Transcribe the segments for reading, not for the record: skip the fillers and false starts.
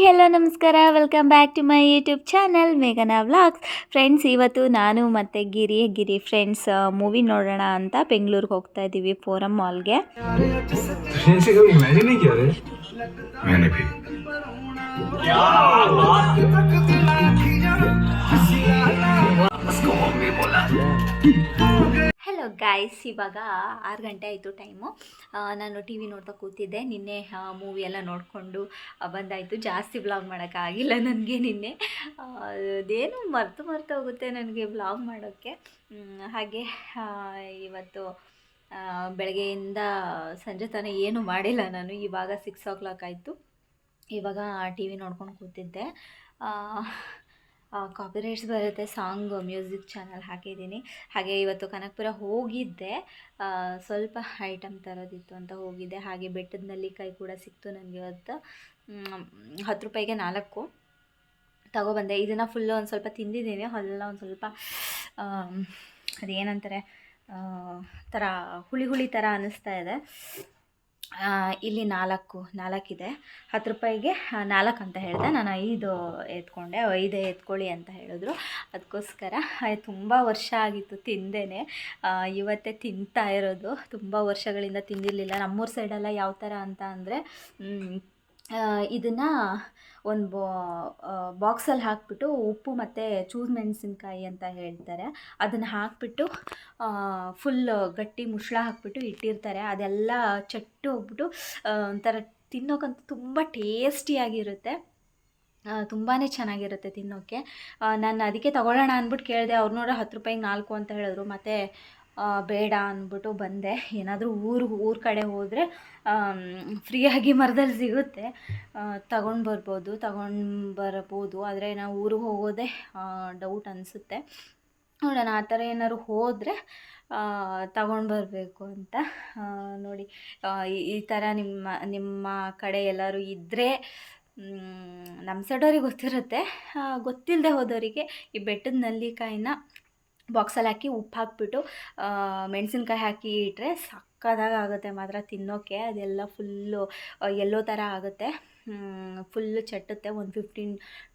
Hello ನಮಸ್ಕಾರ, welcome back to my YouTube channel ಮೇಘನಾ vlogs. Friends, ಇವತ್ತು ನಾನು ಮತ್ತು ಗಿರಿ ಫ್ರೆಂಡ್ಸ್ ಮೂವಿ ನೋಡೋಣ ಅಂತ ಬೆಂಗಳೂರಿಗೆ ಹೋಗ್ತಾ ಇದ್ದೀವಿ, ಫೋರಮ್ ಮಾಲ್ಗೆ. ಹಲೋ ಗಾಯ್ಸ್, ಇವಾಗ 6 ಗಂಟೆ ಆಯಿತು ಟೈಮು. ನಾನು ಟಿ ವಿ ನೋಡ್ತಾ ಕೂತಿದ್ದೆ. ನಿನ್ನೆ ಮೂವಿ ಎಲ್ಲ ನೋಡಿಕೊಂಡು ಬಂದಾಯಿತು. ಜಾಸ್ತಿ ವ್ಲಾಗ್ ಮಾಡೋಕ್ಕಾಗಿಲ್ಲ ನನಗೆ ನಿನ್ನೆ. ಅದೇನು ಮರ್ತು ಹೋಗುತ್ತೆ ನನಗೆ ವ್ಲಾಗ್ ಮಾಡೋಕ್ಕೆ. ಹಾಗೆ ಇವತ್ತು ಬೆಳಗ್ಗೆಯಿಂದ ಸಂಜೆ ತನಕ ಏನೂ ಮಾಡಿಲ್ಲ ನಾನು. ಇವಾಗ 6 o'clock ಆಯಿತು. ಇವಾಗ ಟಿ ವಿ ನೋಡ್ಕೊಂಡು ಕೂತಿದ್ದೆ. ಕಾಪಿರೈಟ್ಸ್ ಬರುತ್ತೆ, ಸಾಂಗ್ ಮ್ಯೂಸಿಕ್ ಚಾನಲ್ ಹಾಕಿದ್ದೀನಿ. ಹಾಗೆ ಇವತ್ತು ಕನಕಪುರ ಹೋಗಿದ್ದೆ, ಸ್ವಲ್ಪ ಐಟಮ್ ತರೋದಿತ್ತು ಅಂತ ಹೋಗಿದ್ದೆ. ಹಾಗೆ ಬೆಟ್ಟದ ನೆಲ್ಲಿಕಾಯಿ ಕೂಡ ಸಿಕ್ತು ನನಗೆ ಇವತ್ತು. 10 ರೂಪಾಯಿಗೆ 4 ತಗೊಬಂದೆ. ಇದನ್ನು ಫುಲ್ಲು ಒಂದು ಸ್ವಲ್ಪ ತಿಂದಿದ್ದೀನಿ. ಅಲ್ಲ ಒಂದು ಸ್ವಲ್ಪ ಅದೇನಂತಾರೆ ಥರ ಹುಳಿ ಥರ ಅನ್ನಿಸ್ತಾ ಇದೆ. ಇಲ್ಲಿ 4 ಇದೆ. 10 ರೂಪಾಯಿಗೆ 4 ಅಂತ ಹೇಳಿದೆ. ನಾನು 5 ಎತ್ಕೊಂಡೆ. 5 ಎತ್ಕೊಳ್ಳಿ ಅಂತ ಹೇಳಿದ್ರು. ಅದಕ್ಕೋಸ್ಕರ ತುಂಬ ವರ್ಷ ಆಗಿತ್ತು ತಿಂದೇನೆ. ಇವತ್ತೇ ತಿಂತಾ ಇರೋದು. ತುಂಬ ವರ್ಷಗಳಿಂದ ತಿಂದಿರಲಿಲ್ಲ. ನಮ್ಮೂರ ಸೈಡೆಲ್ಲ ಯಾವ ಥರ ಅಂತ ಅಂದರೆ, ಇದನ್ನು ಒಂದು ಬಾಕ್ಸಲ್ಲಿ ಹಾಕಿಬಿಟ್ಟು ಉಪ್ಪು ಮತ್ತು ಚೂರು ಮೆಣಸಿನ್ಕಾಯಿ ಅಂತ ಹೇಳ್ತಾರೆ, ಅದನ್ನು ಹಾಕಿಬಿಟ್ಟು ಫುಲ್ ಗಟ್ಟಿ ಮುಚ್ಚಳ ಹಾಕಿಬಿಟ್ಟು ಇಟ್ಟಿರ್ತಾರೆ. ಅದೆಲ್ಲ ಚಟ್ಟು ಹೋಗ್ಬಿಟ್ಟು ಒಂಥರ ತಿನ್ನೋಕ್ಕಂತೂ ತುಂಬ ಟೇಸ್ಟಿಯಾಗಿರುತ್ತೆ. ತುಂಬಾ ಚೆನ್ನಾಗಿರುತ್ತೆ ತಿನ್ನೋಕ್ಕೆ. ನಾನು ಅದಕ್ಕೆ ತೊಗೊಳ್ಳೋಣ ಅಂದ್ಬಿಟ್ಟು ಕೇಳಿದೆ. ಅವ್ರು ನೋಡ್ರೆ 10 ರೂಪಾಯಿಗೆ 4 ಅಂತ ಹೇಳಿದ್ರು. ಮತ್ತು ಬೇಡ ಅಂದ್ಬಿಟ್ಟು ಬಂದೆ. ಏನಾದರೂ ಊರ ಕಡೆ ಹೋದರೆ ಫ್ರೀಯಾಗಿ ಮರದಲ್ಲಿ ಸಿಗುತ್ತೆ, ತಗೊಂಡು ಬರ್ಬೋದು. ಆದರೆ ನಾವು ಊರಿಗೆ ಹೋಗೋದೇ ಡೌಟ್ ಅನಿಸುತ್ತೆ. ನೋಡೋಣ, ಆ ಥರ ಏನಾದ್ರು ಹೋದರೆ ತಗೊಂಡು ಬರಬೇಕು ಅಂತ. ನೋಡಿ, ಈ ಥರ ನಿಮ್ಮ ಕಡೆ ಎಲ್ಲರೂ ಇದ್ದರೆ, ನಮ್ಮ ಸೈಡವ್ರಿಗೆ ಗೊತ್ತಿರುತ್ತೆ. ಗೊತ್ತಿಲ್ಲದೆ ಹೋದವರಿಗೆ ಈ ಬೆಟ್ಟದ ನೆಲ್ಲಿಕಾಯಿನ ಬಾಕ್ಸಲ್ಲಿ ಹಾಕಿ ಉಪ್ಪು ಹಾಕಿಬಿಟ್ಟು ಮೆಣಸಿನ್ಕಾಯಿ ಹಾಕಿ ಇಟ್ಟರೆ ಸಕ್ಕತ್ತಾಗಿ ಆಗುತ್ತೆ ಮಾತ್ರ ತಿನ್ನೋಕ್ಕೆ. ಅದೆಲ್ಲ ಫುಲ್ಲು ಎಲ್ಲೋ ಥರ ಆಗುತ್ತೆ, ಫುಲ್ಲು ಚಟ್ಟುತ್ತೆ. ಒಂದು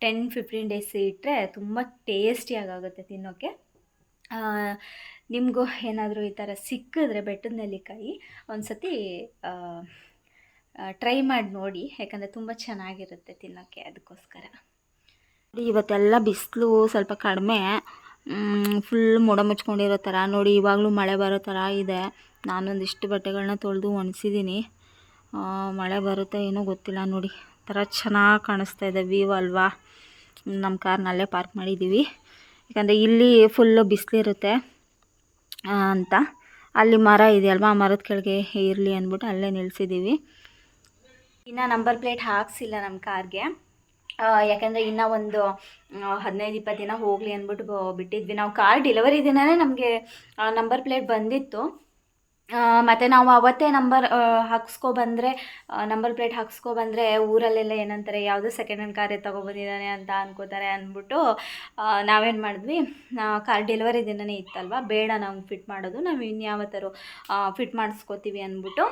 10-15 ಡೇಸ್ ಇಟ್ಟರೆ ತುಂಬ ಟೇಸ್ಟಿಯಾಗುತ್ತೆ ತಿನ್ನೋಕ್ಕೆ. ನಿಮಗೂ ಏನಾದರೂ ಈ ಥರ ಸಿಕ್ಕಿದ್ರೆ ಬೆಟ್ಟದ ನೆಲ್ಲಿಕಾಯಿ ಒಂದು ಸತಿ ಟ್ರೈ ಮಾಡಿ ನೋಡಿ, ಯಾಕಂದರೆ ತುಂಬ ಚೆನ್ನಾಗಿರುತ್ತೆ ತಿನ್ನೋಕ್ಕೆ. ಅದಕ್ಕೋಸ್ಕರ ಇವತ್ತೆಲ್ಲ ಬಿಸಿಲು ಸ್ವಲ್ಪ ಕಡಿಮೆ, ಫುಲ್ ಮೋಡ ಮುಚ್ಕೊಂಡಿರೋ ಥರ. ನೋಡಿ, ಇವಾಗಲೂ ಮಳೆ ಬರೋ ಥರ ಇದೆ. ನಾನೊಂದಿಷ್ಟು ಬಟ್ಟೆಗಳನ್ನ ತೊಳೆದು ಒಣಸಿದ್ದೀನಿ. ಮಳೆ ಬರುತ್ತೆ ಏನೋ ಗೊತ್ತಿಲ್ಲ. ನೋಡಿ, ಥರ ಚೆನ್ನಾಗಿ ಕಾಣಿಸ್ತಾ ಇದೆ ವ್ಯೂ ಅಲ್ವಾ. ನಮ್ಮ ಕಾರ್ನಲ್ಲೇ ಪಾರ್ಕ್ ಮಾಡಿದ್ದೀವಿ, ಯಾಕಂದರೆ ಇಲ್ಲಿ ಫುಲ್ಲು ಬಿಸಿಲಿರುತ್ತೆ ಅಂತ. ಅಲ್ಲಿ ಮರ ಇದೆಯಲ್ವ, ಆ ಮರದ ಕೆಳಗೆ ಇರಲಿ ಅಂದ್ಬಿಟ್ಟು ಅಲ್ಲೇ ನಿಲ್ಲಿಸಿದ್ದೀವಿ. ಇನ್ನು ನಂಬರ್ ಪ್ಲೇಟ್ ಹಾಕ್ಸಿಲ್ಲ ನಮ್ಮ ಕಾರ್ಗೆ, ಯಾಕೆಂದರೆ ಇನ್ನೂ ಒಂದು 15-20 ದಿನ ಹೋಗಲಿ ಅಂದ್ಬಿಟ್ಟು ಬಿಟ್ಟಿದ್ವಿ. ನಾವು ಕಾರ್ ಡೆಲಿವರಿ ದಿನವೇ ನಮಗೆ ನಂಬರ್ ಪ್ಲೇಟ್ ಬಂದಿತ್ತು. ಮತ್ತು ನಾವು ಅವತ್ತೇ ನಂಬರ್ ಪ್ಲೇಟ್ ಹಾಕ್ಸ್ಕೊಬಂದರೆ ಊರಲ್ಲೆಲ್ಲ ಏನಂತಾರೆ, ಯಾವುದೋ ಸೆಕೆಂಡ್ ಹ್ಯಾಂಡ್ ಕಾರೇ ತೊಗೊಬಂದಿದ್ದಾನೆ ಅಂತ ಅನ್ಕೋತಾರೆ ಅಂದ್ಬಿಟ್ಟು ನಾವೇನು ಮಾಡಿದ್ವಿ, ಕಾರ್ ಡೆಲಿವರಿ ದಿನವೇ ಇತ್ತಲ್ವ, ಬೇಡ ನಾವು ಫಿಟ್ ಮಾಡೋದು, ನಾವು ಇನ್ಯಾವತ್ತಾರು ಫಿಟ್ ಮಾಡಿಸ್ಕೋತೀವಿ ಅಂದ್ಬಿಟ್ಟು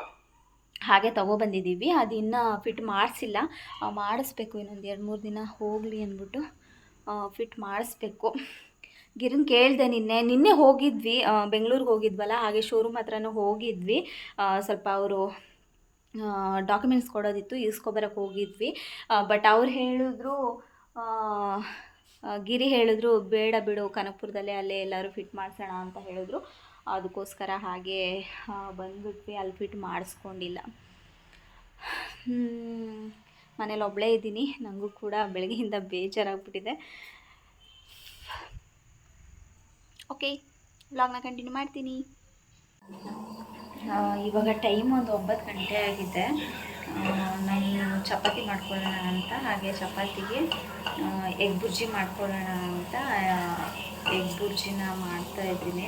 ಹಾಗೆ ತೊಗೊಬಂದಿದ್ದೀವಿ. ಅದು ಇನ್ನೂ ಫಿಟ್ ಮಾಡಿಸಿಲ್ಲ, ಮಾಡಿಸ್ಬೇಕು. ಇನ್ನೊಂದು 2-3 ದಿನ ಹೋಗಲಿ ಅಂದ್ಬಿಟ್ಟು ಫಿಟ್ ಮಾಡಿಸ್ಬೇಕು. ಗಿರಿನ ಕೇಳಿದೆ, ನಿನ್ನೆ ಹೋಗಿದ್ವಿ, ಬೆಂಗಳೂರಿಗೆ ಹೋಗಿದ್ವಲ್ಲ, ಹಾಗೆ ಶೋರೂಮ್ ಹತ್ರನೂ ಹೋಗಿದ್ವಿ. ಸ್ವಲ್ಪ ಅವರು ಡಾಕ್ಯುಮೆಂಟ್ಸ್ ಕೊಡೋದಿತ್ತು, ಇಸ್ಕೊಬರಕ್ಕೆ ಹೋಗಿದ್ವಿ. ಬಟ್ ಅವ್ರು ಹೇಳಿದ್ರು, ಗಿರಿ ಹೇಳಿದ್ರು, ಬೇಡ ಬಿಡು, ಕನಕಪುರದಲ್ಲೇ ಅಲ್ಲೇ ಎಲ್ಲರೂ ಫಿಟ್ ಮಾಡಿಸೋಣ ಅಂತ ಹೇಳಿದ್ರು. ಅದಕ್ಕೋಸ್ಕರ ಹಾಗೆ ಬಂದುಬಿಟ್ವಿ. ಅಲ್ಲಿ ಫಿಟ್ ಮಾಡಿಸ್ಕೊಂಡಿಲ್ಲ. ಮನೇಲಿ ಒಬ್ಬಳೇ ಇದ್ದೀನಿ. ನನಗೂ ಕೂಡ ಬೆಳಗ್ಗೆಯಿಂದ ಬೇಜಾರಾಗ್ಬಿಟ್ಟಿದೆ. ಓಕೆ, ವ್ಲಾಗ್ನ ಕಂಟಿನ್ಯೂ ಮಾಡ್ತೀನಿ. ಇವಾಗ ಟೈಮ್ ಒಂದು 9 ಗಂಟೆ ಆಗಿದೆ. ನಾನು ಚಪಾತಿ ಮಾಡ್ಕೊಳ್ಳೋಣ ಅಂತ, ಹಾಗೆ ಚಪಾತಿಗೆ ಎಗ್ ಬುರ್ಜಿ ಮಾಡ್ಕೊಳ್ಳೋಣ ಅಂತ ಎಗ್ ಬುರ್ಜಿನ ಮಾಡ್ತಾಯಿದ್ದೀನಿ.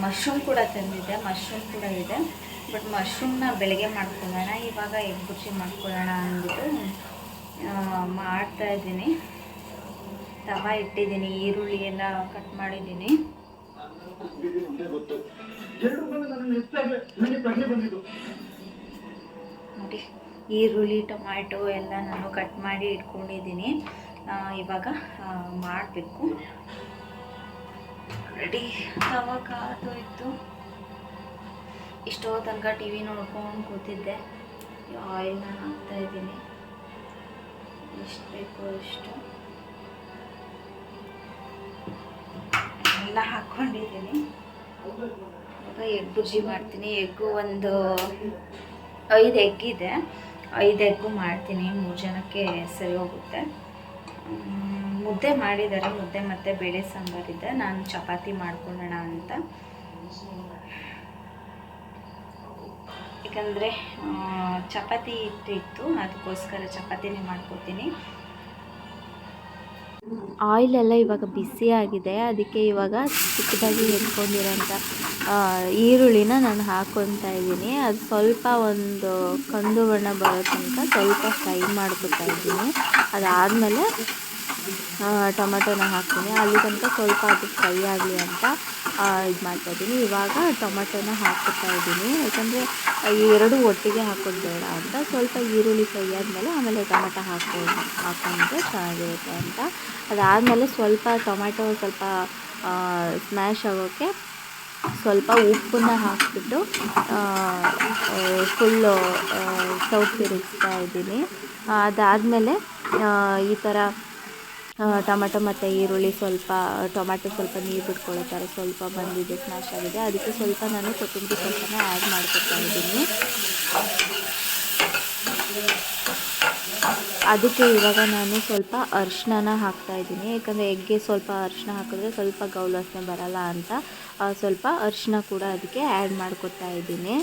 ಮಶ್ರೂಮ್ ಕೂಡ ತಂದಿದ್ದೆ, ಮಶ್ರೂಮ್ ಕೂಡ ಇದೆ. ಬಟ್ ಮಶ್ರೂಮ್ನ ಬೆಳಗ್ಗೆ ಮಾಡ್ಕೊಳ್ಳೋಣ, ಇವಾಗ ಎಗ್ ಬುರ್ಜಿ ಮಾಡ್ಕೊಳ್ಳೋಣ ಅಂದ್ಬಿಟ್ಟು ಮಾಡ್ತಾಯಿದ್ದೀನಿ. ತವ ಇಟ್ಟಿದ್ದೀನಿ, ಈರುಳ್ಳಿ ಎಲ್ಲ ಕಟ್ ಮಾಡಿದ್ದೀನಿ. ನೋಡಿ, ಈರುಳ್ಳಿ ಟೊಮ್ಯಾಟೊ ಎಲ್ಲ ನಾನು ಕಟ್ ಮಾಡಿ ಇಟ್ಕೊಂಡಿದ್ದೀನಿ. ಇವಾಗ ಮಾಡಬೇಕು. ರೆಡಿ ತವ ಕಾದೋಯ್ತು. ಇಷ್ಟೋ ತನಕ ಟಿ ವಿ ನೋಡ್ಕೊಂಡು ಕೂತಿದ್ದೆ. ಆಯಿಲ್ನ ಹಾಕ್ತಾಯಿದ್ದೀನಿ, ಎಷ್ಟು ಬೇಕೋ ಅಷ್ಟು ಎಲ್ಲ ಹಾಕ್ಕೊಂಡಿದ್ದೀನಿ. ಇವಾಗ ಎಗ್ ಬುರ್ಜಿ ಮಾಡ್ತೀನಿ. ಎಗ್ಗು ಒಂದು 5 ಎಗ್ಗಿದೆ, 5 ಎಗ್ಗು ಮಾಡ್ತೀನಿ. 3 ಜನಕ್ಕೆ ಸರಿ ಹೋಗುತ್ತೆ. ಮುದ್ದೆ ಮಾಡಿದ್ದಾರೆ, ಮುದ್ದೆ ಮತ್ತು ಬೇಳೆ ಸಾಂಬಾರಿದೆ. ನಾನು ಚಪಾತಿ ಮಾಡ್ಕೊಳ್ಳೋಣ ಅಂತ, ಯಾಕಂದರೆ ಚಪಾತಿ ಇತ್ತು, ಅದಕ್ಕೋಸ್ಕರ ಚಪಾತಿನೇ ಮಾಡ್ಕೊತೀನಿ. ಆಯಿಲೆಲ್ಲ ಇವಾಗ ಬಿಸಿ ಆಗಿದೆ, ಅದಕ್ಕೆ ಇವಾಗ ಚಿಕ್ಕದಾಗಿ ಎತ್ಕೊಂಡಿರೋಂಥ ಈರುಳ್ಳಿನ ನಾನು ಹಾಕ್ಕೊತಾ ಇದ್ದೀನಿ. ಅದು ಸ್ವಲ್ಪ ಒಂದು ಕಂದು ಬಣ್ಣ ಬರೋ ತನಕ ಸ್ವಲ್ಪ ಫ್ರೈ ಮಾಡ್ಕೊತಾ ಇದ್ದೀನಿ. ಅದಾದಮೇಲೆ ಟೊಮೆಟೊನ ಹಾಕ್ತೀನಿ. ಅಲ್ಲಿ ತನಕ ಸ್ವಲ್ಪ ಅದು ಫ್ರೈ ಆಗಲಿ ಅಂತ ಇದು ಮಾಡ್ತಾಯಿದ್ದೀನಿ. ಇವಾಗ ಟೊಮೆಟೊನ ಹಾಕ್ಕೊತಾ ಇದ್ದೀನಿ, ಯಾಕಂದರೆ ಈ ಎರಡು ಒಟ್ಟಿಗೆ ಹಾಕೋದು ಬೇಡ ಅಂತ. ಸ್ವಲ್ಪ ಈರುಳ್ಳಿ ಫ್ರೈ ಆದಮೇಲೆ ಆಮೇಲೆ ಟೊಮೆಟೊ ಹಾಕ್ಕೊಂಡ್ರೆ ಚೆನ್ನಾಗಿರುತ್ತೆ ಅಂತ. ಅದಾದಮೇಲೆ ಸ್ವಲ್ಪ ಟೊಮೆಟೊ ಸ್ವಲ್ಪ ಸ್ಮ್ಯಾಶ್ ಆಗೋಕ್ಕೆ ಸ್ವಲ್ಪ ಉಪ್ಪನ್ನ ಹಾಕಿಬಿಟ್ಟು ಫುಲ್ಲು ಸೌಟ್ ತಿರುಗಿಸ್ತಾ ಇದ್ದೀನಿ. ಅದಾದಮೇಲೆ ಈ ಥರ ಟೊಮೆಟೊ ಮತ್ತು ಈರುಳ್ಳಿ ಟೊಮೆಟೊ ಸ್ವಲ್ಪ ನೀರು ಬಿಟ್ಕೊಳ್ಳೋ ಥರ ಸ್ವಲ್ಪ ಬಂದಿದೆ, ಸ್ಮ್ಯಾಶ್ ಆಗಿದೆ. ಅದಕ್ಕೆ ಸ್ವಲ್ಪ ನಾನು ಕೊತ್ತಂಬರಿ ಸೊಪ್ಪನ್ನು ಆ್ಯಡ್ ಮಾಡ್ಕೊತಾ ಇದ್ದೀನಿ. ಅದಕ್ಕೆ ಇವಾಗ ನಾನು ಸ್ವಲ್ಪ ಅರಿಶಿನ ಹಾಕ್ತಾಯಿದ್ದೀನಿ, ಯಾಕಂದರೆ ಎಗ್ಗೆ ಸ್ವಲ್ಪ ಅರಿಶಿನ ಹಾಕಿದ್ರೆ ಸ್ವಲ್ಪ ಗೌಲ್ ವಾಸನೆ ಬರಲ್ಲ ಅಂತ ಸ್ವಲ್ಪ ಅರಿಶಿನ ಕೂಡ ಅದಕ್ಕೆ ಆ್ಯಡ್ ಮಾಡ್ಕೊತಾ ಇದ್ದೀನಿ.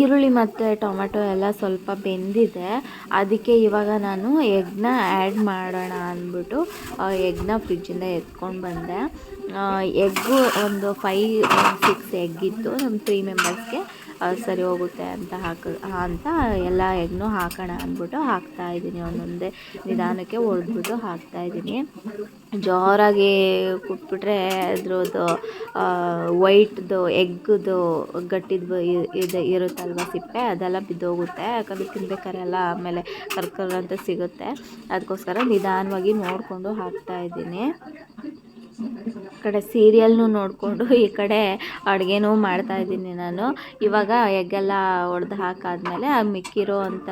ಈರುಳ್ಳಿ ಮತ್ತು ಟೊಮೆಟೊ ಎಲ್ಲ ಸ್ವಲ್ಪ ಬೆಂದಿದೆ, ಅದಕ್ಕೆ ಇವಾಗ ನಾನು ಎಗ್ನ ಆ್ಯಡ್ ಮಾಡೋಣ ಅಂದ್ಬಿಟ್ಟು ಎಗ್ನ ಫ್ರಿಜ್ಜಿಂದ ಎತ್ಕೊಂಡು ಬಂದೆ. ಎಗ್ಗು ಒಂದು 5-6 ಎಗ್ಗಿತ್ತು, ನಮ್ಮ 3 ಮೆಂಬರ್ಸ್ಗೆ ಸರಿ ಹೋಗುತ್ತೆ ಅಂತ ಎಲ್ಲ ಎಗ್ನೂ ಹಾಕೋಣ ಅಂದ್ಬಿಟ್ಟು ಹಾಕ್ತಾಯಿದ್ದೀನಿ. ಒಂದೊಂದೇ ನಿಧಾನಕ್ಕೆ ಒಡೆದ್ಬಿಟ್ಟು ಹಾಕ್ತಾಯಿದ್ದೀನಿ. ಜೋರಾಗಿ ಕುಟ್ಬಿಟ್ರೆ ಅದ್ರದ್ದು ವೈಟ್ದು ಎಗ್ಗದು ಗಟ್ಟಿದು ಇರುತ್ತಲ್ವ ಸಿಪ್ಪೆ, ಅದೆಲ್ಲ ಬಿದ್ದೋಗುತ್ತೆ. ಯಾಕಂದರೆ ತಿನ್ಬೇಕಾರೆಲ್ಲ ಆಮೇಲೆ ಕರ್ಕರ್ ಅಂತ ಸಿಗುತ್ತೆ. ಅದಕ್ಕೋಸ್ಕರ ನಿಧಾನವಾಗಿ ನೋಡಿಕೊಂಡು ಹಾಕ್ತಾಯಿದ್ದೀನಿ. ಈ ಕಡೆ ಸೀರಿಯಲ್ನು ನೋಡಿಕೊಂಡು ಈ ಕಡೆ ಅಡುಗೆನೂ ಮಾಡ್ತಾಯಿದ್ದೀನಿ ನಾನು. ಇವಾಗ ಎಗ್ಗೆಲ್ಲ ಒಡೆದು ಹಾಕಾದ್ಮೇಲೆ ಮಿಕ್ಕಿರೋ ಅಂಥ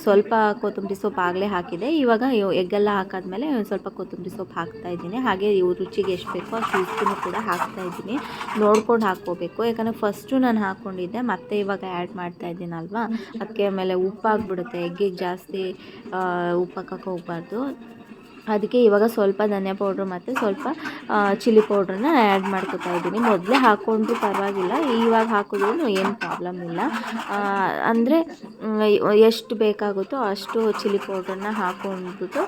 ಸ್ವಲ್ಪ ಕೊತ್ತಂಬರಿ ಸೊಪ್ಪು ಆಗಲೇ ಹಾಕಿದೆ. ಇವಾಗ ಎಗ್ಗೆಲ್ಲ ಹಾಕಾದ್ಮೇಲೆ ಸ್ವಲ್ಪ ಕೊತ್ತಂಬರಿ ಸೊಪ್ಪು ಹಾಕ್ತಾಯಿದ್ದೀನಿ. ಹಾಗೆ ರುಚಿಗೆ ಎಷ್ಟು ಬೇಕೋ ಅಷ್ಟು ಉಪ್ಪನ್ನು ಕೂಡ ಹಾಕ್ತಾಯಿದ್ದೀನಿ. ನೋಡ್ಕೊಂಡು ಹಾಕ್ಕೋಬೇಕು, ಯಾಕಂದರೆ ಫಸ್ಟು ನಾನು ಹಾಕ್ಕೊಂಡಿದ್ದೆ, ಮತ್ತೆ ಇವಾಗ ಆ್ಯಡ್ ಮಾಡ್ತಾಯಿದ್ದೀನಲ್ವ, ಅದಕ್ಕೆ ಆಮೇಲೆ ಉಪ್ಪಾಗ್ಬಿಡುತ್ತೆ. ಎಗ್ಗಿಗೆ ಜಾಸ್ತಿ ಉಪ್ಪು ಹಾಕಕ್ಕೆ ಹೋಗಬಾರ್ದು. ಅದಕ್ಕೆ ಇವಾಗ ಸ್ವಲ್ಪ ಧನಿಯಾ ಪೌಡ್ರು ಮತ್ತು ಸ್ವಲ್ಪ ಚಿಲ್ಲಿ ಪೌಡ್ರನ್ನ ಆ್ಯಡ್ ಮಾಡ್ಕೊತಾ ಇದ್ದೀನಿ. ಮೊದಲೇ ಹಾಕ್ಕೊಂಡ್ರೂ ಪರವಾಗಿಲ್ಲ, ಇವಾಗ ಹಾಕಿದ್ರೂ ಏನು ಪ್ರಾಬ್ಲಮ್ ಇಲ್ಲ. ಅಂದರೆ ಎಷ್ಟು ಬೇಕಾಗುತ್ತೋ ಅಷ್ಟು ಚಿಲ್ಲಿ ಪೌಡ್ರನ್ನ ಹಾಕ್ಕೊಂಡ್ಬಿಟ್ಟು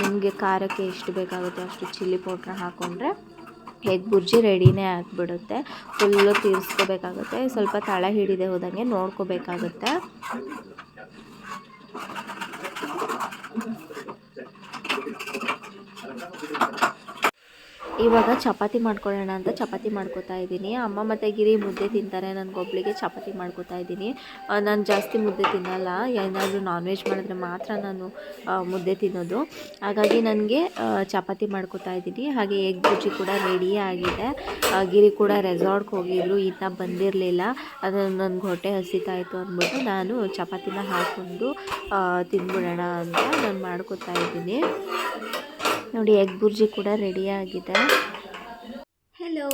ನಿಮಗೆ ಖಾರಕ್ಕೆ ಎಷ್ಟು ಬೇಕಾಗುತ್ತೋ ಅಷ್ಟು ಚಿಲ್ಲಿ ಪೌಡ್ರನ್ನ ಹಾಕ್ಕೊಂಡ್ರೆ ಎಗ್ ಬುರ್ಜಿ ರೆಡಿನೇ ಆಗಿಬಿಡುತ್ತೆ. ಫುಲ್ಲು ತೀರಿಸ್ಕೋಬೇಕಾಗುತ್ತೆ, ಸ್ವಲ್ಪ ತಳ ಹಿಡಿದೆ ಹೋದಂಗೆ ನೋಡ್ಕೋಬೇಕಾಗುತ್ತೆ. ಇವಾಗ ಚಪಾತಿ ಮಾಡ್ಕೊಳ್ಳೋಣ ಅಂತ ಚಪಾತಿ ಮಾಡ್ಕೊತಾ ಇದ್ದೀನಿ. ಅಮ್ಮ ಮತ್ತು ಗಿರಿ ಮುದ್ದೆ ತಿಂತಾರೆ, ನನಗೊಬ್ಳಿಗೆ ಚಪಾತಿ ಮಾಡ್ಕೊತಾ ಇದ್ದೀನಿ. ನಾನು ಜಾಸ್ತಿ ಮುದ್ದೆ ತಿನ್ನಲ್ಲ, ಏನಾದರೂ ನಾನ್ ವೆಜ್ ಮಾಡಿದ್ರೆ ಮಾತ್ರ ನಾನು ಮುದ್ದೆ ತಿನ್ನೋದು. ಹಾಗಾಗಿ ನನಗೆ ಚಪಾತಿ ಮಾಡ್ಕೊತಾ ಇದ್ದೀನಿ. ಹಾಗೆ ಎಗ್ ಬುರ್ಜಿ ಕೂಡ ರೆಡಿ ಆಗಿದೆ. ಗಿರಿ ಕೂಡ ರೆಸಾರ್ಟ್ಗೆ ಹೋಗಿದ್ರು, ಇನ್ನೂ ಬಂದಿರಲಿಲ್ಲ. ಅದು ನನಗೆ ಹೊಟ್ಟೆ ಹಸಿತಾಯಿತು ಅಂದ್ಬಿಟ್ಟು ನಾನು ಚಪಾತಿನ ಹಾಕ್ಕೊಂಡು ತಿಂದ್ಬಿಡೋಣ ಅಂತ ನಾನು ಮಾಡ್ಕೊತಾ ಇದ್ದೀನಿ. ನೋಡಿ, ಎಗ್ ಬುರ್ಜಿ ಕೂಡ ರೆಡಿಯಾಗಿದೆ. ಹೆಲೋ,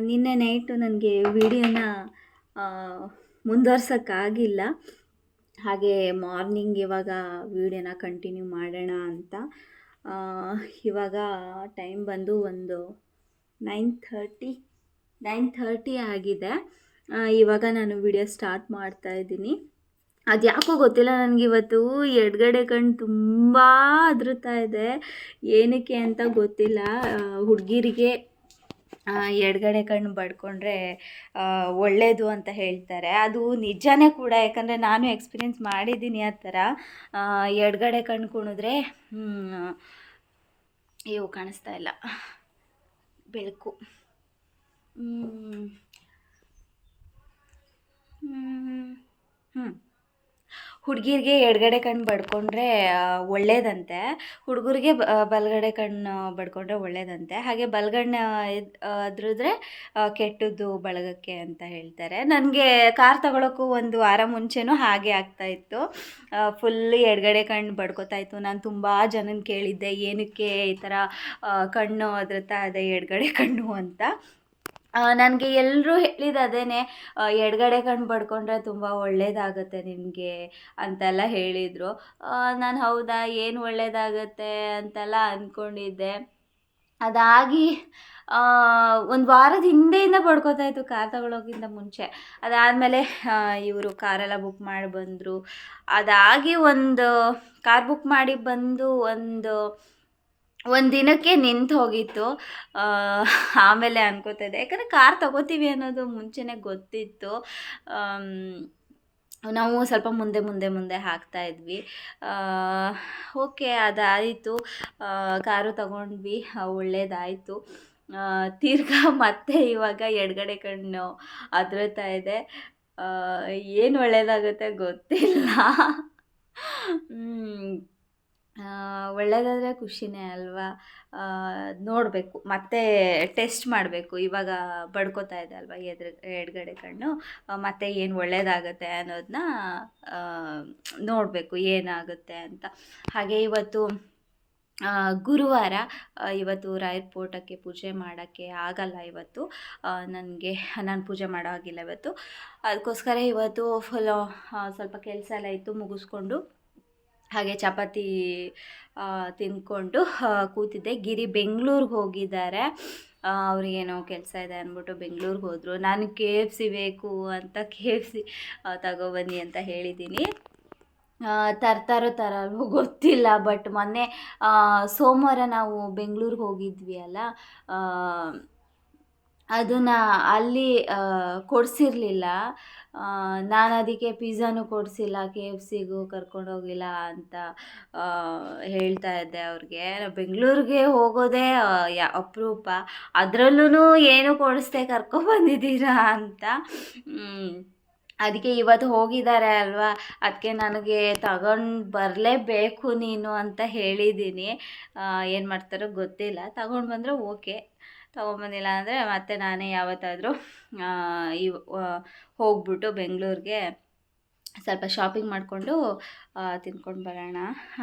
ನಿನ್ನೆ ನೈಟು ನನಗೆ ವಿಡಿಯೋನ ಮುಂದುವರ್ಸೋಕ್ಕಾಗಿಲ್ಲ. ಹಾಗೆ ಮಾರ್ನಿಂಗ್ ಇವಾಗ ವಿಡಿಯೋನ ಕಂಟಿನ್ಯೂ ಮಾಡೋಣ ಅಂತ. ಇವಾಗ ಟೈಮ್ ಬಂದು ಒಂದು 9:30 ಆಗಿದೆ. ಇವಾಗ ನಾನು ವಿಡಿಯೋ ಸ್ಟಾರ್ಟ್ ಮಾಡ್ತಾಯಿದ್ದೀನಿ. ಅದು ಯಾಕೋ ಗೊತ್ತಿಲ್ಲ, ನನಗಿವತ್ತು ಎಡಗಡೆ ಕಣ್ಣು ತುಂಬ ಅದರುತ್ತಾ ಇದೆ. ಏನಕ್ಕೆ ಅಂತ ಗೊತ್ತಿಲ್ಲ. ಹುಡುಗಿರಿಗೆ ಎಡಗಡೆ ಕಣ್ಣು ಬಡ್ಕೊಂಡ್ರೆ ಒಳ್ಳೆಯದು ಅಂತ ಹೇಳ್ತಾರೆ. ಅದು ನಿಜನೇ ಕೂಡ, ಯಾಕಂದರೆ ನಾನು ಎಕ್ಸ್ಪೀರಿಯೆನ್ಸ್ ಮಾಡಿದ್ದೀನಿ ಆ ಥರ. ಎಡಗಡೆ ಕಣ್ಣು ಕುಣಿದ್ರೆ ಇವು ಕಾಣಿಸ್ತಾ ಇಲ್ಲ, ಬೆಳಕು. ಹುಡುಗಿರಿಗೆ ಎಡಗಡೆ ಕಣ್ಣು ಬಡ್ಕೊಂಡ್ರೆ ಒಳ್ಳೇದಂತೆ, ಹುಡುಗರಿಗೆ ಬಲಗಡೆ ಕಣ್ಣು ಬಡ್ಕೊಂಡ್ರೆ ಒಳ್ಳೇದಂತೆ. ಹಾಗೆ ಬಲಗಣ್ಣು ಅದ್ರಿದ್ರೆ ಕೆಟ್ಟದ್ದು ಬಳಗಕ್ಕೆ ಅಂತ ಹೇಳ್ತಾರೆ. ನನಗೆ ಕಾರ್ ತಗೊಳ್ಳೋಕ್ಕೂ ಒಂದು ವಾರ ಮುಂಚೆನೂ ಹಾಗೆ ಆಗ್ತಾಯಿತ್ತು. ಫುಲ್ ಎಡಗಡೆ ಕಣ್ಣು ಬಡ್ಕೋತಾ ಇತ್ತು. ನಾನು ತುಂಬ ಜನನ ಕೇಳಿದ್ದೆ, ಏನಕ್ಕೆ ಈ ಥರ ಕಣ್ಣು ಅದ್ರತಾ ಇದೆ ಎಡಗಡೆ ಕಣ್ಣು ಅಂತ. ನನಗೆ ಎಲ್ಲರೂ ಹೇಳಿದ್ದು ಅದೇನೆ, ಎಡಗಡೆ ಕಣ್ಣು ಬಡ್ಕೊಂಡ್ರೆ ತುಂಬ ಒಳ್ಳೆಯದಾಗತ್ತೆ ನಿನಗೆ ಅಂತೆಲ್ಲ ಹೇಳಿದರು. ನಾನು ಹೌದಾ, ಏನು ಒಳ್ಳೆಯದಾಗತ್ತೆ ಅಂತೆಲ್ಲ ಅಂದ್ಕೊಂಡಿದ್ದೆ. ಅದಾಗಿ ಒಂದು ವಾರದ ಹಿಂದೆಯಿಂದ ಬಡ್ಕೋತಾ ಇತ್ತು ಕಾರ್ ತಗೊಳ್ಳೋಕ್ಕಿಂತ ಮುಂಚೆ. ಅದಾದಮೇಲೆ ಇವರು ಕಾರೆಲ್ಲ ಬುಕ್ ಮಾಡಿ ಬಂದರು. ಅದಾಗಿ ಒಂದು ಕಾರ್ ಬುಕ್ ಮಾಡಿ ಬಂದು ಒಂದು ದಿನಕ್ಕೆ ನಿಂತು ಹೋಗಿತ್ತು. ಆಮೇಲೆ ಅನ್ಕೋತಾ ಇದ್ದೆ, ಯಾಕಂದರೆ ಕಾರ್ ತಗೋತೀವಿ ಅನ್ನೋದು ಮುಂಚೆನೇ ಗೊತ್ತಿತ್ತು. ನಾವು ಸ್ವಲ್ಪ ಮುಂದೆ ಹಾಕ್ತಾ ಇದ್ವಿ. ಓಕೆ, ಅದಾಯಿತು. ಕಾರು ತಗೊಂಡ್ವಿ, ಒಳ್ಳೇದಾಯಿತು. ತಿರ್ಗಾ ಮತ್ತೆ ಇವಾಗ ಎಡಗಡೆ ಕಣ್ಣು ಅದ್ರತಾ ಇದೆ. ಏನು ಒಳ್ಳೇದಾಗುತ್ತೆ ಗೊತ್ತಿಲ್ಲ. ಒಳ್ಳೆಯದಾದರೆ ಖುಷಿನೇ ಅಲ್ವಾ. ನೋಡಬೇಕು, ಮತ್ತೆ ಟೆಸ್ಟ್ ಮಾಡಬೇಕು. ಇವಾಗ ಬಡ್ಕೋತಾ ಇದೆ ಅಲ್ವಾ ಎಡಗಡೆ ಕಣ್ಣು, ಮತ್ತೆ ಏನು ಒಳ್ಳೆಯದಾಗತ್ತೆ ಅನ್ನೋದನ್ನ ನೋಡಬೇಕು ಏನಾಗುತ್ತೆ ಅಂತ. ಹಾಗೆ ಇವತ್ತು ಗುರುವಾರ, ಇವತ್ತು ರಾಯರ ಪೋಟಕ್ಕೆ ಪೂಜೆ ಮಾಡೋಕ್ಕೆ ಆಗಲ್ಲ. ಇವತ್ತು ನಾನು ಪೂಜೆ ಮಾಡೋ ಹಾಗಿಲ್ಲ ಇವತ್ತು. ಅದಕ್ಕೋಸ್ಕರ ಇವತ್ತು ಫುಲ್ಲು ಸ್ವಲ್ಪ ಕೆಲಸ ಎಲ್ಲ ಇತ್ತು, ಮುಗಿಸ್ಕೊಂಡು ಹಾಗೆ ಚಪಾತಿ ತಿಂದ್ಕೊಂಡು ಕೂತಿದ್ದೆ. ಗಿರಿ ಬೆಂಗಳೂರಿಗೆ ಹೋಗಿದ್ದಾರೆ. ಅವ್ರಿಗೇನೋ ಕೆಲಸ ಇದೆ ಅಂದ್ಬಿಟ್ಟು ಬೆಂಗಳೂರಿಗೆ ಹೋದರು. ನಾನು KFC ಬೇಕು ಅಂತ KFC ತಗೊಬನ್ನಿ ಅಂತ ಹೇಳಿದ್ದೀನಿ. ತರಲ್ವೋ ಗೊತ್ತಿಲ್ಲ. ಬಟ್ ಮೊನ್ನೆ ಸೋಮವಾರ ನಾವು ಬೆಂಗಳೂರಿಗೆ ಹೋಗಿದ್ವಿ ಅಲ್ಲ, ಅದನ್ನು ಅಲ್ಲಿ ಕೊಡಿಸಿರ್ಲಿಲ್ಲ. ನಾನು ಅದಕ್ಕೆ ಪಿಜ್ಜಾನೂ ಕೊಡಿಸಿಲ್ಲ, KFCಗೂ ಕರ್ಕೊಂಡೋಗಿಲ್ಲ ಅಂತ ಹೇಳ್ತಾ ಇದ್ದೆ ಅವ್ರಿಗೆ. ಬೆಂಗಳೂರಿಗೆ ಹೋಗೋದೇ ಅಪರೂಪ, ಅದರಲ್ಲೂ ಏನು ಕೊಡಿಸ್ದೆ ಕರ್ಕೊಬಂದಿದ್ದೀರಾ ಅಂತ. ಅದಕ್ಕೆ ಇವತ್ತು ಹೋಗಿದ್ದಾರೆ ಅಲ್ವಾ, ಅದಕ್ಕೆ ನನಗೆ ತಗೊಂಡು ಬರಲೇಬೇಕು ನೀನು ಅಂತ ಹೇಳಿದ್ದೀನಿ. ಏನು ಮಾಡ್ತಾರೋ ಗೊತ್ತಿಲ್ಲ. ತಗೊಂಡು ಬಂದರೆ ಓಕೆ, ತೊಗೊಂಬಂದಿಲ್ಲ ಅಂದರೆ ಮತ್ತೆ ನಾನೇ ಯಾವತ್ತಾದರೂ ಹೋಗ್ಬಿಟ್ಟು ಬೆಂಗಳೂರಿಗೆ ಸ್ವಲ್ಪ ಶಾಪಿಂಗ್ ಮಾಡಿಕೊಂಡು ತಿನ್ಕೊಂಡು ಬರೋಣ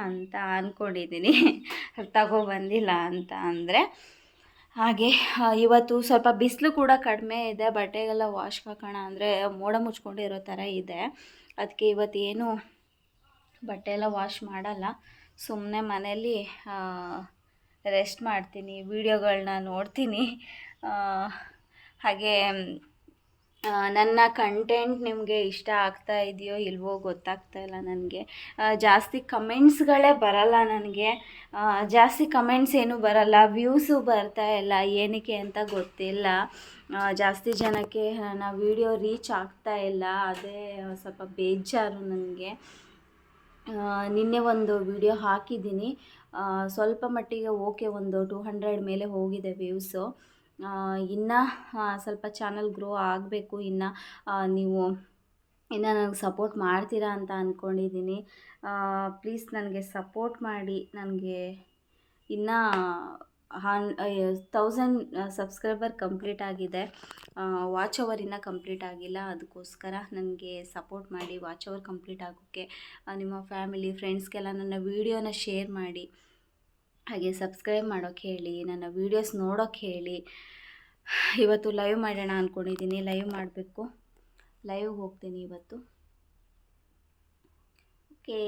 ಅಂತ ಅಂದ್ಕೊಂಡಿದ್ದೀನಿ. ತಗೊಬಂದಿಲ್ಲ ಅಂತ ಅಂದರೆ. ಹಾಗೆ ಇವತ್ತು ಸ್ವಲ್ಪ ಬಿಸಿಲು ಕೂಡ ಕಡಿಮೆ ಇದೆ. ಬಟ್ಟೆಗೆಲ್ಲ ವಾಶ್ಗೆ ಹಾಕೋಣ ಅಂದರೆ ಮೋಡ ಮುಚ್ಕೊಂಡಿರೋ ಥರ ಇದೆ. ಅದಕ್ಕೆ ಇವತ್ತೇನು ಬಟ್ಟೆ ಎಲ್ಲ ವಾಶ್ ಮಾಡಲ್ಲ, ಸುಮ್ಮನೆ ಮನೇಲಿ ರೆಸ್ಟ್ ಮಾಡ್ತೀನಿ, ವೀಡಿಯೋಗಳನ್ನ ನೋಡ್ತೀನಿ. ಹಾಗೆ ನನ್ನ ಕಂಟೆಂಟ್ ನಿಮಗೆ ಇಷ್ಟ ಆಗ್ತಾ ಇದೆಯೋ ಇಲ್ವೋ ಗೊತ್ತಾಗ್ತಾ ಇಲ್ಲ ನನಗೆ. ಜಾಸ್ತಿ ಕಮೆಂಟ್ಸ್ಗಳೇ ಬರಲ್ಲ ನನಗೆ. ಜಾಸ್ತಿ ಕಮೆಂಟ್ಸ್ ಏನೂ ಬರಲ್ಲ, ವ್ಯೂಸು ಬರ್ತಾ ಇಲ್ಲ, ಏನಕ್ಕೆ ಅಂತ ಗೊತ್ತಿಲ್ಲ. ಜಾಸ್ತಿ ಜನಕ್ಕೆ ನನ್ನ ವೀಡಿಯೋ ರೀಚ್ ಆಗ್ತಾ ಇಲ್ಲ, ಅದೇ ಸ್ವಲ್ಪ ಬೇಜಾರು ನನಗೆ. ನಿನ್ನೆ ಒಂದು ವಿಡಿಯೋ ಹಾಕಿದ್ದೀನಿ, ಸ್ವಲ್ಪ ಮಟ್ಟಿಗೆ ಓಕೆ, ಒಂದು 200 ಮೇಲೆ ಹೋಗಿದೆ ವ್ಯೂಸು. ಇನ್ನು ಸ್ವಲ್ಪ ಚಾನಲ್ ಗ್ರೋ ಆಗಬೇಕು. ನೀವು ನನಗೆ ಸಪೋರ್ಟ್ ಮಾಡ್ತೀರಾ ಅಂತ ಅಂದ್ಕೊಂಡಿದ್ದೀನಿ. ಪ್ಲೀಸ್ ನನಗೆ ಸಪೋರ್ಟ್ ಮಾಡಿ. ನನಗೆ ಇನ್ನೂ 1000 ಸಬ್ಸ್ಕ್ರೈಬರ್ ಕಂಪ್ಲೀಟ್ ಆಗಿದೆ, ವಾಚ್ ಓವರ್ ಇನ್ನೂ ಕಂಪ್ಲೀಟ್ ಆಗಿಲ್ಲ. ಅದಕ್ಕೋಸ್ಕರ ನನಗೆ ಸಪೋರ್ಟ್ ಮಾಡಿ. ವಾಚ್ ಓವರ್ ಕಂಪ್ಲೀಟ್ ಆಗೋಕ್ಕೆ ನಿಮ್ಮ ಫ್ಯಾಮಿಲಿ ಫ್ರೆಂಡ್ಸ್ಗೆಲ್ಲ ನನ್ನ ವೀಡಿಯೋನ ಶೇರ್ ಮಾಡಿ. ಹಾಗೆ ಸಬ್ಸ್ಕ್ರೈಬ್ ಮಾಡೋಕ್ಕೆ ಹೇಳಿ, ನನ್ನ ವೀಡಿಯೋಸ್ ನೋಡೋಕ್ಕೆ ಹೇಳಿ. ಇವತ್ತು ಲೈವ್ ಮಾಡೋಣ ಅಂದ್ಕೊಂಡಿದ್ದೀನಿ, ಲೈವ್ ಮಾಡಬೇಕು, ಲೈವ್ಗೆ ಹೋಗ್ತೀನಿ ಇವತ್ತು. ಓಕೆ,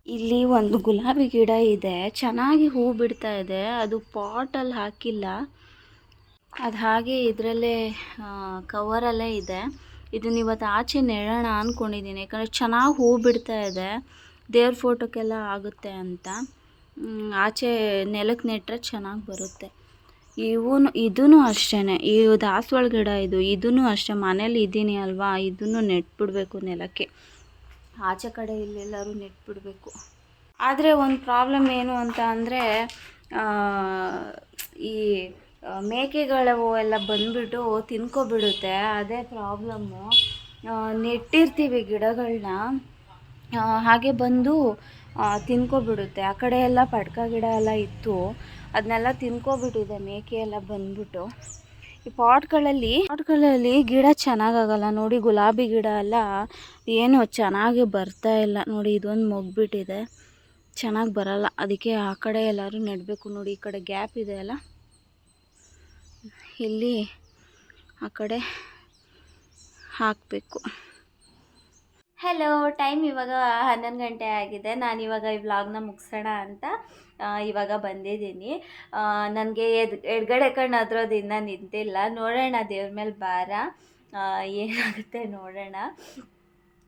ಇಲ್ಲಿ ಒಂದು ಗುಲಾಬಿ ಗಿಡ ಇದೆ, ಚೆನ್ನಾಗಿ ಹೂ ಬಿಡ್ತಾ ಇದೆ. ಅದು ಪಾಟಲ್ಲಿ ಹಾಕಿಲ್ಲ, ಅದು ಹಾಗೆ ಇದರಲ್ಲೇ ಕವರಲ್ಲೇ ಇದೆ. ಇದನ್ನ ಇವತ್ತು ಆಚೆ ನೆಡೋಣ ಅಂದ್ಕೊಂಡಿದ್ದೀನಿ, ಯಾಕಂದರೆ ಚೆನ್ನಾಗಿ ಹೂ ಬಿಡ್ತಾ ಇದೆ. ದೇವ್ರ ಫೋಟೋಕ್ಕೆಲ್ಲ ಆಗುತ್ತೆ ಅಂತ ಆಚೆ ನೆಲಕ್ಕೆ ನೆಟ್ಟರೆ ಚೆನ್ನಾಗಿ ಬರುತ್ತೆ. ಇದೂ ಅಷ್ಟೇ, ಈ ದಾಸವಾಳ ಗಿಡ ಇದೂ ಅಷ್ಟೇ. ಮನೇಲಿ ಇದ್ದೀನಿ ಅಲ್ವಾ, ಇದನ್ನು ನೆಟ್ಬಿಡ್ಬೇಕು ನೆಲಕ್ಕೆ, ಆಚೆ ಕಡೆ ಇಲ್ಲೆಲ್ಲರೂ ನೆಟ್ಬಿಡಬೇಕು. ಆದರೆ ಒಂದು ಪ್ರಾಬ್ಲಮ್ ಏನು ಅಂತ ಅಂದರೆ, ಈ ಮೇಕೆಗಳು ಎಲ್ಲ ಬಂದುಬಿಟ್ಟು ತಿನ್ಕೊಬಿಡುತ್ತೆ. ಅದೇ ಪ್ರಾಬ್ಲಮ್ಮು. ನೆಟ್ಟಿರ್ತೀವಿ ಗಿಡಗಳನ್ನ, ಹಾಗೆ ಬಂದು ತಿನ್ಕೊಬಿಡುತ್ತೆ. ಆ ಕಡೆ ಎಲ್ಲ ಪಡ್ಕ ಗಿಡ ಎಲ್ಲ ಇತ್ತು, ಅದನ್ನೆಲ್ಲ ತಿನ್ಕೊಬಿಟ್ಟಿದೆ ಮೇಕೆ ಎಲ್ಲ ಬಂದ್ಬಿಟ್ಟು. ಈ ಪಾಟ್ಗಳಲ್ಲಿ ಗಿಡ ಚೆನ್ನಾಗಾಗಲ್ಲ ನೋಡಿ. ಗುಲಾಬಿ ಗಿಡ ಎಲ್ಲ ಏನು ಚೆನ್ನಾಗಿ ಬರ್ತಾ ಇಲ್ಲ ನೋಡಿ. ಇದೊಂದು ಮೊಗ್ಬಿಟ್ಟಿದೆ, ಚೆನ್ನಾಗಿ ಬರಲ್ಲ. ಅದಕ್ಕೆ ಆ ಕಡೆ ಎಲ್ಲರೂ ನೆಡಬೇಕು ನೋಡಿ. ಈ ಕಡೆ ಗ್ಯಾಪ್ ಇದೆ ಅಲ್ಲ, ಇಲ್ಲಿ ಆ ಕಡೆ ಹಾಕಬೇಕು. ಹಲೋ, ಟೈಮ್ ಇವಾಗ 11 ಗಂಟೆ ಆಗಿದೆ. ನಾನಿವಾಗ ಈ ವ್ಲಾಗ್ನ ಮುಗಿಸೋಣ ಅಂತ ಇವಾಗ ಬಂದಿದ್ದೀನಿ. ನನಗೆ ಎಡಗಡೆ ಕಣ್ಣು ಅದರೋದ್ರಿಂದ ನಿಂತಿಲ್ಲ. ನೋಡೋಣ, ದೇವ್ರ ಮೇಲೆ ಭಾರ, ಏನಾಗುತ್ತೆ ನೋಡೋಣ.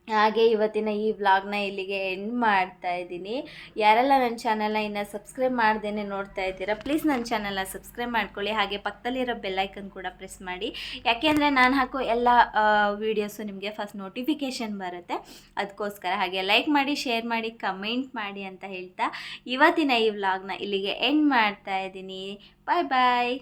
ಹಾಗೆ ಇವತ್ತಿನ ಈ ವ್ಲಾಗ್ನ ಇಲ್ಲಿಗೆ ಎಂಡ್ ಮಾಡ್ತಾ ಇದ್ದೀನಿ. ಯಾರೆಲ್ಲ ನನ್ನ ಚಾನಲ್ನ ಇನ್ನು ಸಬ್ಸ್ಕ್ರೈಬ್ ಮಾಡ್ದೇನೆ ನೋಡ್ತಾ ಇದ್ದೀರಾ, ಪ್ಲೀಸ್ ನನ್ನ ಚಾನಲ್ನ ಸಬ್ಸ್ಕ್ರೈಬ್ ಮಾಡ್ಕೊಳ್ಳಿ. ಹಾಗೆ ಪಕ್ಕದಲ್ಲಿರೋ ಬೆಲ್ಲೈಕನ್ ಕೂಡ ಪ್ರೆಸ್ ಮಾಡಿ, ಯಾಕೆಂದರೆ ನಾನು ಹಾಕೋ ಎಲ್ಲ ವೀಡಿಯೋಸು ನಿಮಗೆ ಫಸ್ಟ್ ನೋಟಿಫಿಕೇಷನ್ ಬರುತ್ತೆ, ಅದಕ್ಕೋಸ್ಕರ. ಹಾಗೆ ಲೈಕ್ ಮಾಡಿ, ಶೇರ್ ಮಾಡಿ, ಕಮೆಂಟ್ ಮಾಡಿ ಅಂತ ಹೇಳ್ತಾ ಇವತ್ತಿನ ಈ ವ್ಲಾಗ್ನ ಇಲ್ಲಿಗೆ ಎಂಡ್ ಮಾಡ್ತಾ ಇದ್ದೀನಿ. ಬಾಯ್ ಬಾಯ್.